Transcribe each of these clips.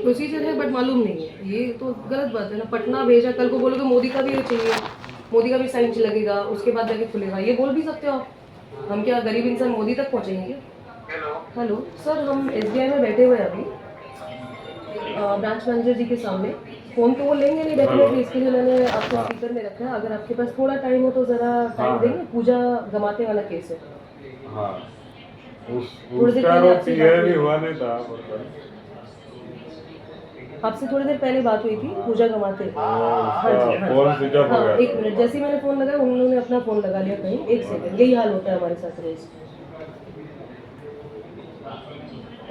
Procedure है but मालूम नहीं है, ये तो गलत बात है ना। पटना भेजा, कल को बोलोगे मोदी का भी ये चाहिए, मोदी का भी साइन लगेगा, उसके बाद जाके खुलेगा, ये बोल भी सकते हो आप। हम क्या गरीब इंसान मोदी तक पहुंचेंगे क्या? हेलो सर, हम एसबीआई में बैठे हुए हैं अभी ब्रांच मैनेजर जी के सामने। फ़ोन तो वो लेंगे नहीं डेफिनेटली, इसके लिए मैंने आपको स्पीकर में रखा है। अगर आपके पास थोड़ा टाइम हो तो ज़रा टाइम देंगे, पूजा गमाते वाला केस है। हाँ, थोड़ी देर उसका पहले वो आपसे क्लियर बात भी हुई हुआ थी, नहीं था। आपसे थोड़ी देर पहले बात हुई थी पूजा गमाते। हाँ जी, हाँ फोन स्विच ऑफ हो हाँ, गया एक मिनट, जैसे ही मैंने फ़ोन लगाया उन्होंने अपना फ़ोन लगा लिया कहीं। एक सेकंड, यही हाल होता है हमारे साथ रोज़।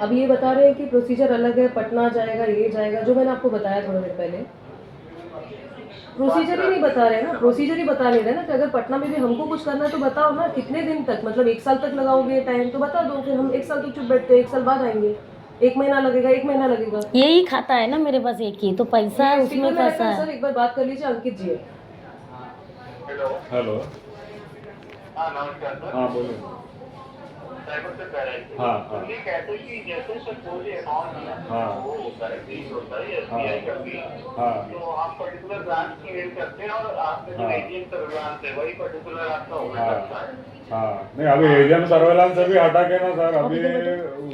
अब ये बता रहे हैं कि प्रोसीजर अलग है, पटना जाएगा, ये जाएगा, जो मैंने आपको बताया थोड़ी देर पहले। प्रोसीजर ही नहीं बता रहे ना, प्रोसीजर ही बता नहीं रहे ना कि अगर पटना में भी हमको कुछ करना है तो बताओ ना, कितने दिन तक, मतलब 1 साल तक लगाओगे टाइम तो बता दो, फिर हम 1 साल तक चुप बैठते हैं, 1 साल बाद आएंगे। 1 महीना लगेगा, 1 महीना लगेगा। यही खाता है ना मेरे पास एक ही, तो पैसा है ये उसमें स्पीकर में रखा फंसा है सर, है। एक बार बात कर लीजिए, अंकित जी है। हेलो। हाँ नमस्कार सर। हाँ बोलिए। साइबर से कह रहे थे। हाँ हाँ तो ये कहते हैं कि जैसे सर कोई अकाउंट है हाँ वो होता है बीज होता है हाँ एसबीआई का बीज, हाँ तो आप पर्टिकुलर ब्रांच की मेल करते हैं और आपका जो हाँ एटीएम सर्विलांस है वही पर्टिकुलर आपका होल्ड हाँ करता है। हाँ। नहीं, अभी एजेंट सर्वेलांस से भी हटा के ना सर, अभी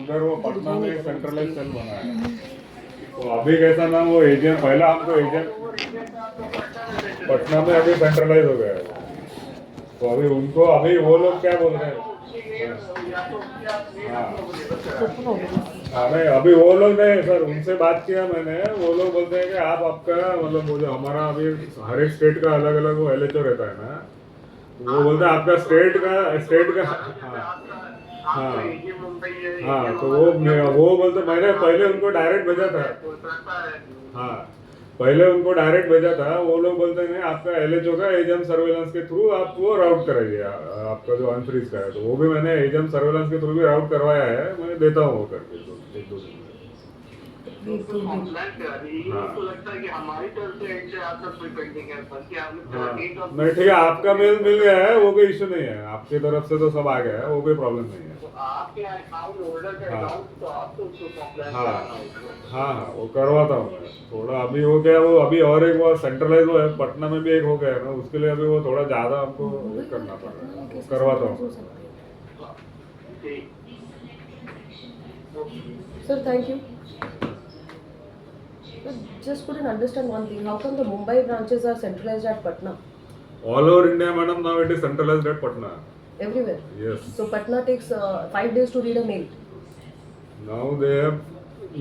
उधर वो पटना में एक सेंट्रलाइज सेल बना है। तो अभी कैसा ना, वो एजेंट पहला हमको एजेंट वो एजेंट आपका पटना में रहते थे। पटना में अभी सेंट्रलाइज हो गया है। तो अभी उनको, अभी वो लोग क्या बोल रहे हैं? या तो उसकी आप मेल हाँ हमको डिलीवर करा हाँ। नहीं, अभी वो लोग नहीं सर, उनसे बात किया मैंने, वो लोग बोलते हैं कि आप आपका मतलब वो जो हमारा अभी हर एक स्टेट का अलग अलग वो एलएचओ रहता है ना, तो वो बोलते हैं आपका स्टेट का हाँ हाँ एजीएम मुंबई है, हाँ। एजीएम तो हमारा वो बोलते, मैंने पहले उनको डायरेक्ट भेजा था। कोलकाता है। हाँ, पहले उनको डायरेक्ट भेजा था, वो लोग बोलते हैं आपका एलएचओ का एजेंट सर्वेलेंस के थ्रू आप वो राउट कराइए आपका जो अनफ्रीज का है। तो वो भी मैंने एजेंट सर्वेलेंस के थ्रू भी राउट करवाया है, मैं देता हूँ वो करके एक दो दिन में। कंप्लेंट करा दी, हाँ मुझको लगता है कि हमारी तरफ से एंड से आपका कोई पेंडिंग है, बल्कि आपने हाँ। 13 of नहीं ठीक है, आपका मेल मिल गया है, वो कोई इशू नहीं है, आपकी तरफ से तो सब आ गया है, वो कोई प्रॉब्लम नहीं है। तो आपके अकाउंट होल्डर का हाँ अकाउंट तो आपको उसको कंप्लेंट हाँ कराना होगा। हाँ हाँ, वो करवाता हूँ मैं थोड़ा। अभी वो क्या, वो अभी और एक वो सेंट्रलाइज वो है पटना में भी एक हो गया है ना, उसके लिए अभी वो थोड़ा ज़्यादा हमको करना पड़ रहा है, वो करवाता हूँ। ठीक। Sir thank you. Just couldn't understand one thing. How come the Mumbai branches are centralized at Patna? All over India, madam, now it is centralized at Patna. Everywhere. Yes. So Patna takes 5 days to read a mail. Now they have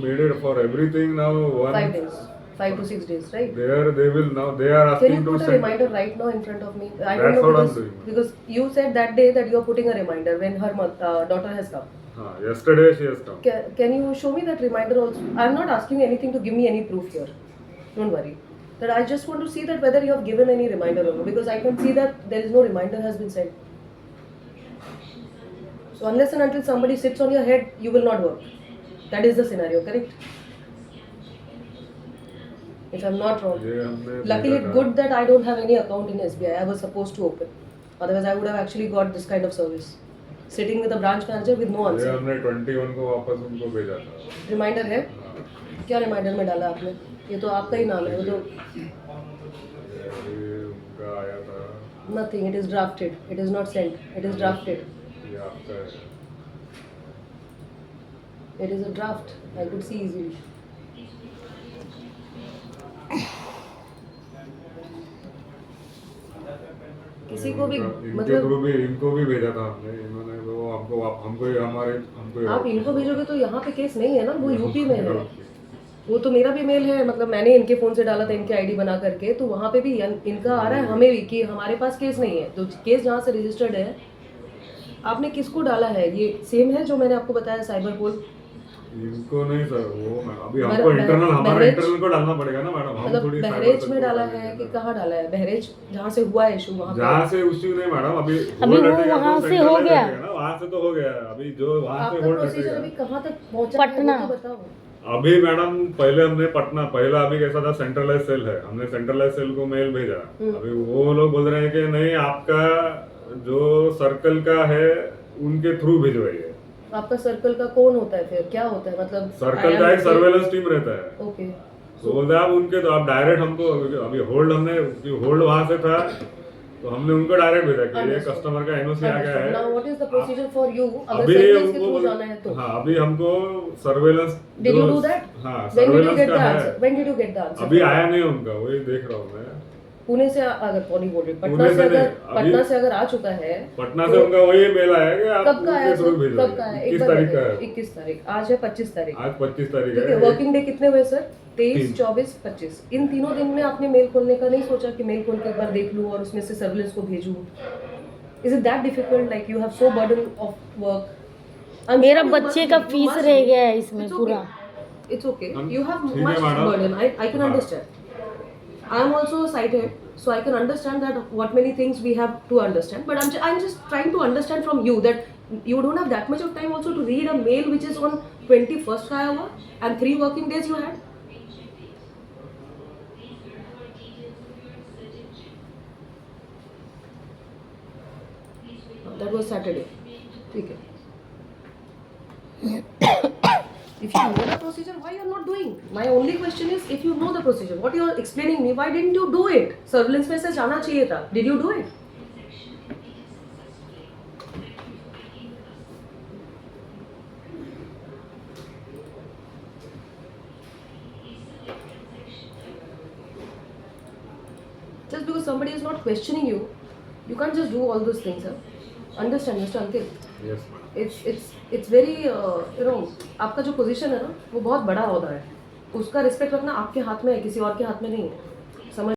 made it for everything now. 5 days. 5 to 6 days, right? They will now, they are Can asking you to put a send. reminder right now in front of me? I That's don't know what I'm because, doing. because you said that day that you are putting a reminder when her daughter has come. Yesterday she has come. Can you show me that reminder also? I'm not asking you anything to give me any proof here. Don't worry. That I just want to see that whether you have given any reminder or not, because I can see that there is no reminder has been sent. So unless and until somebody sits on your head, you will not work. That is the scenario, correct? If I'm not wrong. Luckily, good that I don't have any account in SBI. I was supposed to open. Otherwise, I would have actually got this kind of service. Sitting with a branch manager with no ये answer. हमने 21 को वापस उनको भेजा था। Reminder है? हाँ। क्या रिमाइंडर में डाला आपने? ये तो आपका ही नाम है, वो तो ये उनका आया था। nothing. It is drafted. It is not sent. It is drafted. ये आपका है। It is a draft. I could see easily. किसी को भी इनके थ्रू भी, इनको भी भेजा था हमने, इन्होंने वो हमको हमको आप इनको भेजोगे तो यहाँ पे केस नहीं है ना, वो यूपी में है। वो तो मेरा भी मेल है, मतलब मैंने इनके फ़ोन से डाला था इनके आईडी बना करके, तो वहाँ पे भी इनका आ रहा है हमें भी कि हमारे पास केस नहीं है। तो केस जहाँ से रजिस्टर्ड है, आपने किसको डाला है? ये सेम है जो मैंने आपको बताया साइबर पोल? इनको नहीं सर, वो अभी हमको इंटरनल, हमारा इंटरनल को डालना पड़ेगा ना मैडम। हम मतलब थोड़ी बहरेज में डाला है कि कहाँ डाला है? बहरेज जहाँ से हुआ है इशू, वहाँ पे? जहाँ से इशू नहीं मैडम, अभी वो वहाँ से हो गया ना, वहाँ से तो हो गया। अभी जो वहाँ से आपका होल्ड प्रोसीजर अभी कहाँ तक पहुँचा है पटना। वो तो बताओ। अभी मैडम पहले हमने पटना, पहला अभी कैसा था, सेंट्रलाइज सेल है, हमने सेंट्रलाइज सेल को मेल भेजा। अभी वो लोग बोल रहे हैं कि नहीं, आपका जो सर्कल का है उनके थ्रू भिजवाइए। आपका सर्कल का कौन होता है फिर, क्या होता है मतलब? सर्कल का एक सर्वेलेंस टीम रहता है। ओके, तो बोलते हैं आप उनके, तो आप डायरेक्ट हमको अभी होल्ड वहां से था, तो हमने उनको डायरेक्ट भेजा कि ये Understood. कस्टमर का एनओसी आ गया है। Now what is the procedure for you अगर अभी सर्विलेंस के उनको थ्रू जाना है तो? हाँ, अभी हमको surveillance did you do that? हाँ, when did you surveillance get the का है। Answer? When did you get the answer? अभी आया नहीं उनका, वही देख रहा हूँ मैं। पुणे से अगर पौनी बोल रही, पुणे पटना से से अगर नहीं, अभी- पटना से अगर आ चुका है, पटना से उनका वही मेल आया कि आप कब का आया उनके थ्रू सर? भेज कब का है? 21 तारीख का है। 21 तारीख, आज है 25 तारीख। आज 25 तारीख ठीक है, है। वर्किंग डे कितने हुए सर? 23, तीन। 24, 25। इन तीनों दिन में आपने मेल खोलने का नहीं सोचा कि मेल खोल के एक बार देख लूं और उसमें से सर्विलेंस को भेजूं? Is it that difficult, like you have so burden of work? मेरा बच्चे का फीस रह गया है इसमें पूरा। It's okay. हम- You have ठीक है, much madam. burden. I can हाँ. understand. I am also a site head, so I can understand that what many things we have to understand. But I'm just trying to understand from you that you don't have that much of time also to read a mail which is on 21st का hour and 3 working days you had. That was Saturday. ठीक है. If you know the procedure, why you are not doing? My only question is, if you know the procedure, what you are explaining me, why didn't you do it? Surveillance में से जाना चाहिए था. Did you do it? Just because somebody is not questioning you, you can't just do all those things, sir. Understand, Mr. Ankit? Yes, madam. It's very आपका जो position है ना, वो बहुत बड़ा होता है. उसका रिस्पेक्ट रखना आपके हाथ में है, किसी और के हाथ में नहीं है. समझ